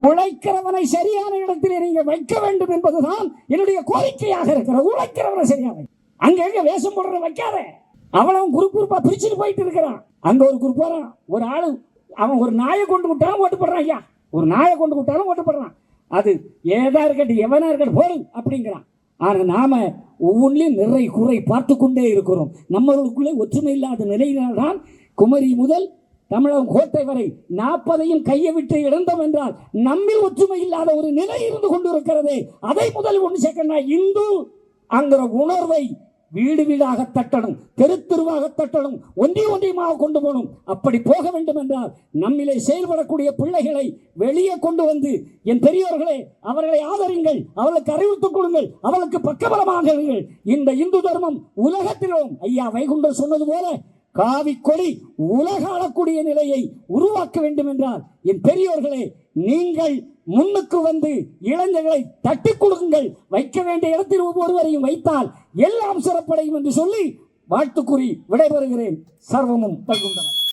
உழைக்கிறவனை சரியான இடத்திலே நீங்க வைக்க வேண்டும் என்பதுதான் என்னுடைய கோரிக்கையாக இருக்கிறது. உழைக்கிறவனை சரியான அங்க வேஷம் போடுற வைக்காத. அவளும் குரூப்பா பிரிச்சுட்டு போயிட்டு இருக்கிறான். அங்க ஒரு குரூப் வரான், ஒரு ஆளு அவன் ஒரு நாயை கொண்டு விட்டாலும் ஓட்டு போடுறான். ஐயா, ஒரு நாயை கொண்டு விட்டாலும் ஓட்டு போடுறான். அது ஏதா இருக்கட்டும் எவனா இருக்கட்டும் போடு அப்படிங்கிறான். ஆனால் நாம ஒவ்வொன்றிலும் நிறை குறை பார்த்து கொண்டே இருக்கிறோம். நம்மளுக்குள்ளே ஒற்றுமை இல்லாத நிலையினால்தான் குமரி முதல் தமிழகம் கோட்டை வரை 40ஐயும் கையை விட்டு இழந்தோம் என்றால் நம்மில் ஒற்றுமை இல்லாத ஒரு நிலை இருந்து கொண்டிருக்கிறது. அதை முதல் ஒன்று சேர்க்கணும். இந்து அங்கிற உணர்வை வீடு வீடாக தட்டணும், தெரு தெருவாக தட்டணும், ஒன்றியமாக கொண்டு போகணும். அப்படி போக வேண்டும் என்றால் நம்மிலே செயல்படக்கூடிய பிள்ளைகளை வெளியே கொண்டு வந்து, என் பெரியோர்களே அவர்களை ஆதரிங்கள், அவர்களுக்கு அறிவித்துக் கொடுங்கள், அவர்களுக்கு பக்கபலமாக. இந்த இந்து தர்மம் உலகத்திலும் ஐயா வைகுண்டர் சொன்னது போல காவி கொடி உலக ஆளக்கூடிய நிலையை உருவாக்க வேண்டும் என்றால் என் பெரியோர்களே நீங்கள் முன்னுக்கு வந்து இளைஞர்களை தட்டி கொடுங்கள். வைக்க வேண்டிய இடத்தில் ஒவ்வொருவரையும் வைத்தால் எல்லாம் சிறப்படையும் என்று சொல்லி வாழ்த்துக்கூறி விடைபெறுகிறேன். சர்வமும் வைகுண்டர்.